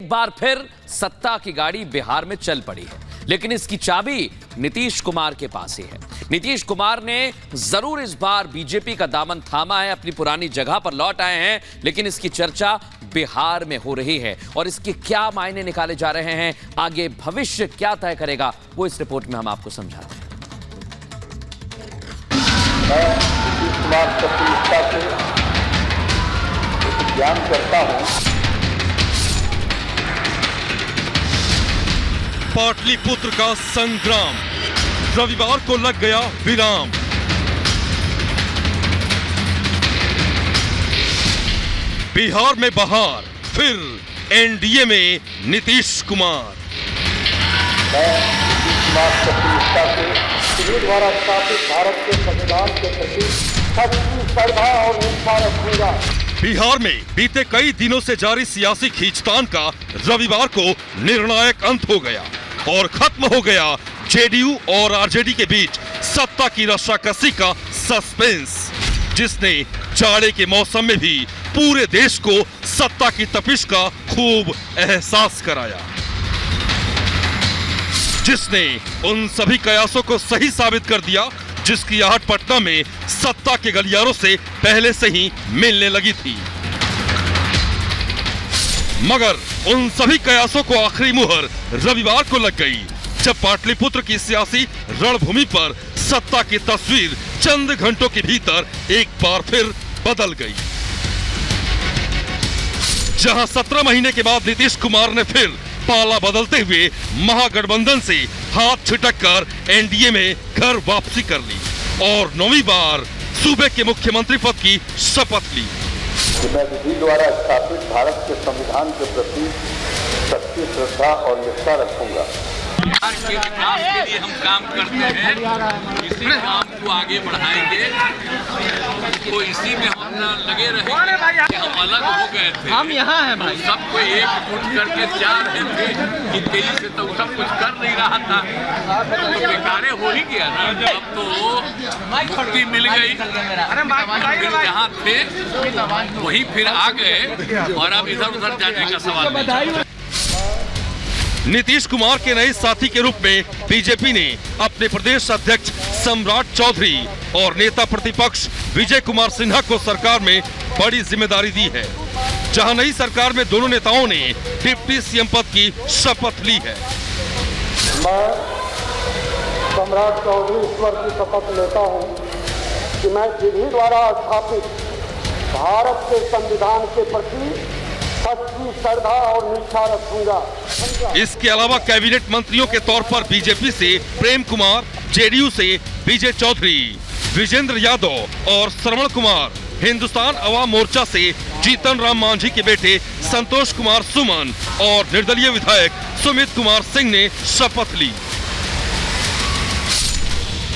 एक बार फिर सत्ता की गाड़ी बिहार में चल पड़ी है, लेकिन इसकी चाबी नीतीश कुमार के पास ही है। नीतीश कुमार ने जरूर इस बार बीजेपी का दामन थामा है, अपनी पुरानी जगह पर लौट आए हैं, लेकिन इसकी चर्चा बिहार में हो रही है और इसके क्या मायने निकाले जा रहे हैं, आगे भविष्य क्या तय करेगा, वो इस रिपोर्ट में हम आपको समझाते हैं। मैं नीतीश कुमार तत्वनिष्ठा से ज्ञान करता हूं। पाटलिपुत्र का संग्राम रविवार को लग गया विराम। बिहार में बहार, फिर एनडीए में नीतीश कुमार। मैं नीतीश कुमार तत्वनिष्ठा से इन्हीं द्वारा स्थापित भारत के संविधान के प्रति सच्ची श्रद्धा और निष्ठा रखूंगा। बिहार में बीते कई दिनों से जारी सियासी खींचतान का रविवार को निर्णायक अंत हो गया और खत्म हो गया जेडीयू और आरजेडी के बीच सत्ता की रस्साकसी का सस्पेंस, जिसने जाड़े के मौसम में भी पूरे देश को सत्ता की तपिश का खूब एहसास कराया, जिसने उन सभी कयासों को सही साबित कर दिया जिसकी आहट पटना में सत्ता के गलियारों से पहले से ही मिलने लगी थी। मगर उन सभी कयासों को आखिरी मुहर रविवार को लग गई, जब पाटलिपुत्र की सियासी रणभूमि पर सत्ता की तस्वीर चंद घंटों के भीतर एक बार फिर बदल गई। जहां 17 महीने के बाद नीतीश कुमार ने फिर पाला बदलते हुए महागठबंधन से हाथ छिटककर एनडीए में घर वापसी कर ली और 9वीं बार सूबे के मुख्यमंत्री पद की शपथ ली। मैं विधि द्वारा स्थापित भारत के संविधान के प्रति सच्ची श्रद्धा और निष्ठा रखूंगा। बिहार के विकास के लिए हम काम करते हैं, इसी काम को आगे बढ़ाएंगे, तो इसी में हम लगे रहे कि हम अलग हो गए थे, हम यहाँ हैं भाई, सबको एकजुट करके जा रहे थे कि तेजी से तो सब कुछ कर नहीं रहा था, तो बेकारे हो ही गया ना। अब तो मुक्ति मिल गई, फिर जहाँ थे वहीं फिर आ गए और अब इधर उधर जाने का सवाल नहीं। नीतीश कुमार के नए साथी के रूप में बीजेपी ने अपने प्रदेश अध्यक्ष सम्राट चौधरी और नेता प्रतिपक्ष विजय कुमार सिन्हा को सरकार में बड़ी जिम्मेदारी दी है, जहां नई सरकार में दोनों नेताओं ने डिप्टी सीएम पद की शपथ ली है। मैं सम्राट चौधरी ईश्वर की शपथ लेता हूं कि मैं विधि द्वारा स्थापित भारत के संविधान के प्रति सच्ची श्रद्धा और निष्ठा रखूंगा। इसके अलावा कैबिनेट मंत्रियों के तौर पर बीजेपी से प्रेम कुमार, जेडीयू से विजय चौधरी, विजेंद्र यादव और श्रवण कुमार, हिंदुस्तान अवाम मोर्चा से जीतन राम मांझी के बेटे संतोष कुमार सुमन और निर्दलीय विधायक सुमित कुमार सिंह ने शपथ ली।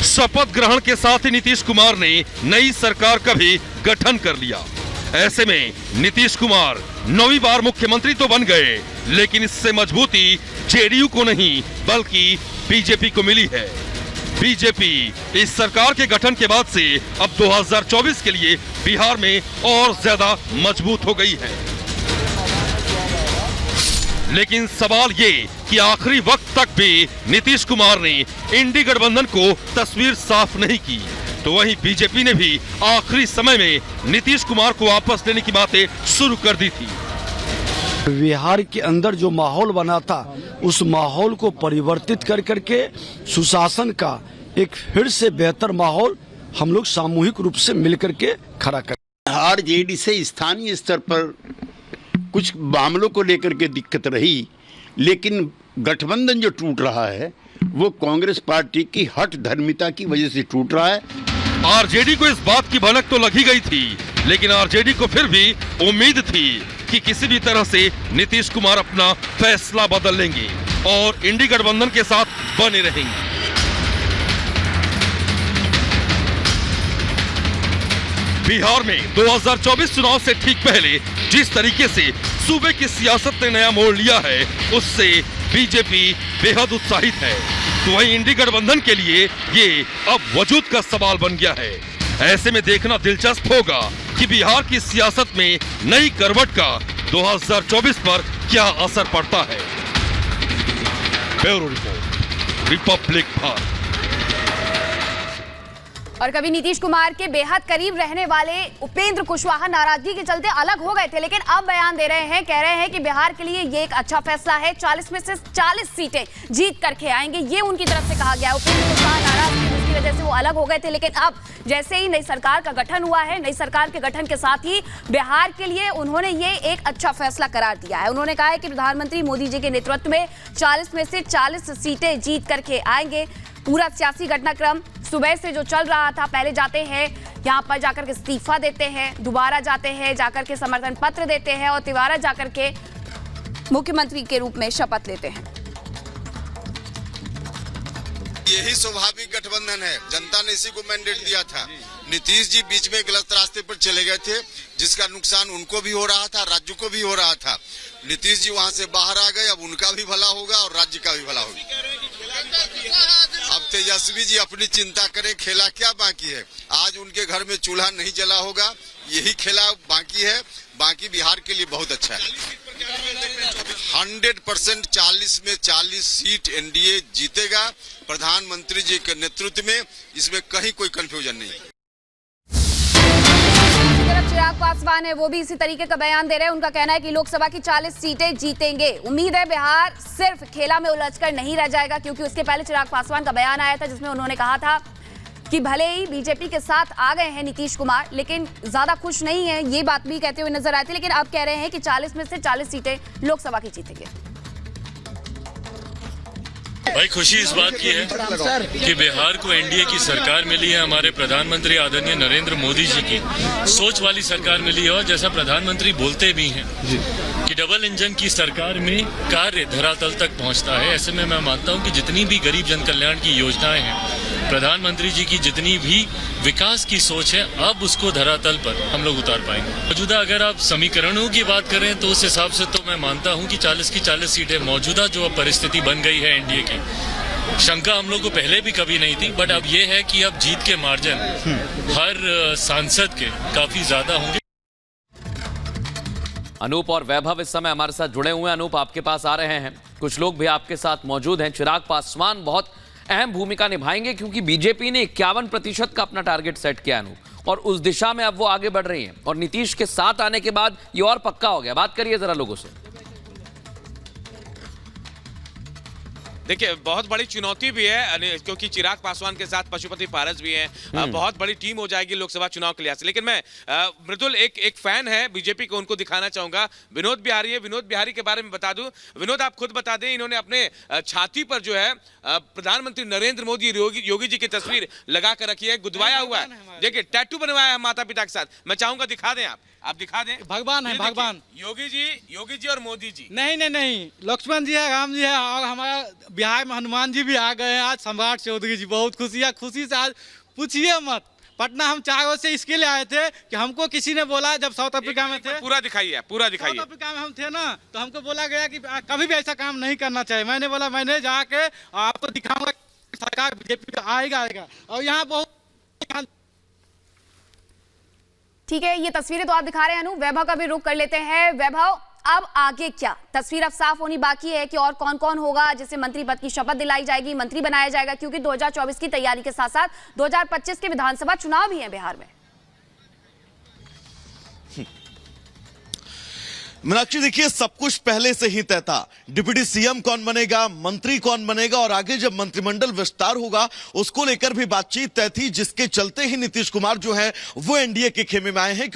शपथ ग्रहण के साथ ही नीतीश कुमार ने नई सरकार का भी गठन कर लिया। ऐसे में नीतीश कुमार 9वीं बार मुख्यमंत्री तो बन गए, लेकिन इससे मजबूती जेडीयू को नहीं बल्कि बीजेपी को मिली है। बीजेपी इस सरकार के गठन के बाद से अब 2024 के लिए बिहार में और ज्यादा मजबूत हो गई है। लेकिन सवाल ये कि आखिरी वक्त तक भी नीतीश कुमार ने इंडी गठबंधन को तस्वीर साफ नहीं की, तो वहीं बीजेपी ने भी आखिरी समय में नीतीश कुमार को वापस लेने की बातें शुरू कर दी थी। बिहार के अंदर जो माहौल बना था, उस माहौल को परिवर्तित कर करके सुशासन का एक फिर से बेहतर माहौल हम लोग सामूहिक रूप से मिलकर के खड़ा कर। आरजेडी से स्थानीय स्तर पर कुछ मामलों को लेकर के दिक्कत रही, लेकिन गठबंधन जो टूट रहा है वो कांग्रेस पार्टी की हठ धर्मिता की वजह से टूट रहा है। आरजेडी को इस बात की भनक तो लगी गई थी, लेकिन आरजेडी को फिर भी उम्मीद थी कि किसी भी तरह से नीतीश कुमार अपना फैसला बदल लेंगे और इंडी गठबंधन के साथ बने रहेंगे। बिहार में 2024 चुनाव से ठीक पहले जिस तरीके से सूबे की सियासत ने नया मोड़ लिया है, उससे बीजेपी बेहद उत्साहित है, तो वहीं इंडी गठबंधन के लिए ये अब वजूद का सवाल बन गया है। ऐसे में देखना दिलचस्प होगा कि बिहार की सियासत में नई करवट का 2024 पर क्या असर पड़ता है। Bureau report, Republic Bharat. और कभी नीतीश कुमार के बेहद करीब रहने वाले उपेंद्र कुशवाहा नाराजगी के चलते अलग हो गए थे, लेकिन अब बयान दे रहे हैं, कह रहे हैं कि बिहार के लिए ये एक अच्छा फैसला है, 40 में से 40 सीटें जीत करके आएंगे, ये उनकी तरफ से कहा गया। उपेंद्र कुशवाहा नाराज थे, जिसकी वजह से वो अलग हो गए थे, लेकिन अब जैसे ही नई सरकार का गठन हुआ है, नई सरकार के गठन के साथ ही बिहार के लिए उन्होंने ये एक अच्छा फैसला करार दिया है। उन्होंने कहा है कि प्रधानमंत्री मोदी जी के नेतृत्व में 40 में से 40 सीटें जीत करके आएंगे। पूरा सियासी घटनाक्रम सुबह से जो चल रहा था, पहले जाते हैं यहाँ पर जाकर के इस्तीफा देते हैं, दोबारा जाते हैं जाकर के समर्थन पत्र देते हैं और तिवारा जाकर के मुख्यमंत्री के रूप में शपथ लेते हैं। यही स्वाभाविक गठबंधन है, जनता ने इसी को मैंडेट दिया था। नीतीश जी बीच में गलत रास्ते पर चले गए थे, जिसका नुकसान उनको भी हो रहा था, राज्य को भी हो रहा था। नीतीश जी वहां से बाहर आ गए, अब उनका भी भला होगा और राज्य का भी भला होगा। अब तेजस्वी जी अपनी चिंता करें, खेला क्या बाकी है। आज उनके घर में चूल्हा नहीं जला होगा, यही खेला बाकी है। बाकी बिहार के लिए बहुत अच्छा है। 100% 40 में 40 सीट एनडीए जीतेगा प्रधानमंत्री जी के नेतृत्व में, इसमें कहीं कोई कंफ्यूजन नहीं है। चिराग पासवान है, वो भी इसी तरीके का बयान दे रहे हैं। उनका कहना है कि लोकसभा की 40 सीटें जीतेंगे। उम्मीद है बिहार सिर्फ खेला में उलझकर नहीं रह जाएगा, क्योंकि उसके पहले चिराग पासवान का बयान आया था जिसमें उन्होंने कहा था कि भले ही बीजेपी के साथ आ गए हैं नीतीश कुमार, लेकिन ज्यादा खुश नहीं है, ये बात भी कहते हुए नजर आए थे। लेकिन अब कह रहे हैं कि 40 में से 40 सीटें लोकसभा की जीतेंगे। भाई खुशी इस बात की है कि बिहार को एनडीए की सरकार मिली है, हमारे प्रधानमंत्री आदरणीय नरेंद्र मोदी जी की सोच वाली सरकार मिली है। और जैसा प्रधानमंत्री बोलते भी हैं कि डबल इंजन की सरकार में कार्य धरातल तक पहुंचता है। ऐसे में मैं मानता हूं कि जितनी भी गरीब जन कल्याण की योजनाएं हैं, प्रधानमंत्री जी की जितनी भी विकास की सोच है, अब उसको धरातल पर हम लोग उतार पाएंगे। मौजूदा अगर आप समीकरणों की बात करें तो उस हिसाब से तो मैं मानता हूं कि 40 की 40 सीटें मौजूदा जो अब परिस्थिति बन गई है एनडीए की, शंका हम लोग को पहले भी कभी नहीं थी, बट अब ये है कि अब जीत के मार्जिन हर सांसद के काफी ज्यादा होंगे। अनूप और वैभव इस समय हमारे साथ जुड़े हुए हैं। अनूप, आपके पास आ रहे हैं, कुछ लोग भी आपके साथ मौजूद हैं। चिराग पासवान बहुत अहम भूमिका निभाएंगे क्योंकि बीजेपी ने 51% का अपना टारगेट सेट किया अनूप, और उस दिशा में अब वो आगे बढ़ रही हैं। और नीतीश के साथ आने के बाद ये और पक्का हो गया। बात करिए जरा लोगों से। देखिए, बहुत बड़ी चुनौती भी है क्योंकि चिराग पासवान के साथ पशुपति पारस भी हैं। बहुत बड़ी टीम हो जाएगी लोकसभा चुनाव के लिहाज से। लेकिन मैं मृदुल एक फैन है बीजेपी को, उनको दिखाना चाहूंगा। विनोद बिहारी है, विनोद बिहारी के बारे में बता दूं। विनोद, आप खुद बता दें, इन्होंने अपने छाती पर जो है प्रधानमंत्री नरेंद्र मोदी योगी जी की तस्वीर लगा कर रखी है, गुदवाया हुआ है। देखिए, टैटू बनवाया है माता पिता के साथ। मैं चाहूंगा दिखा दें, आप दिखा दें। भगवान है, भगवान योगी जी और मोदी जी। नहीं, लक्ष्मण जी है, राम जी है, और हमारा बिहार में हनुमान जी भी आ गए हैं। आज सम्राट चौधरी जी, बहुत खुशी से आज पूछिए मत। पटना हम 4 रोज से इसके लिए आए थे कि हमको किसी ने बोला, जब साउथ अफ्रीका में थे, पूरा दिखाइए। साउथ अफ्रीका में हम थे ना, तो हमको बोला गया कि कभी भी ऐसा काम नहीं करना चाहिए। मैंने बोला मैंने जाके आपको दिखाऊंगा सरकार बीजेपी आएगा। और यहाँ बहुत ठीक है, ये तस्वीरें तो आप दिखा रहे हैं अनु। वैभव का भी रुख कर लेते हैं। वैभव, अब आगे क्या? तस्वीर अब साफ होनी बाकी है कि और कौन कौन होगा जिसे मंत्री पद की शपथ दिलाई जाएगी, मंत्री बनाया जाएगा, क्योंकि 2024 की तैयारी के साथ साथ 2025 के विधानसभा चुनाव भी हैं बिहार में। मीनाक्षी, देखिए, सब कुछ पहले से ही तय था। डिप्टी सीएम कौन बनेगा, मंत्री कौन बनेगा, और आगे जब मंत्रिमंडल विस्तार होगा उसको लेकर भी बातचीत तय थी, जिसके चलते ही नीतीश कुमार जो है वो एनडीए के खेमे में आए हैं।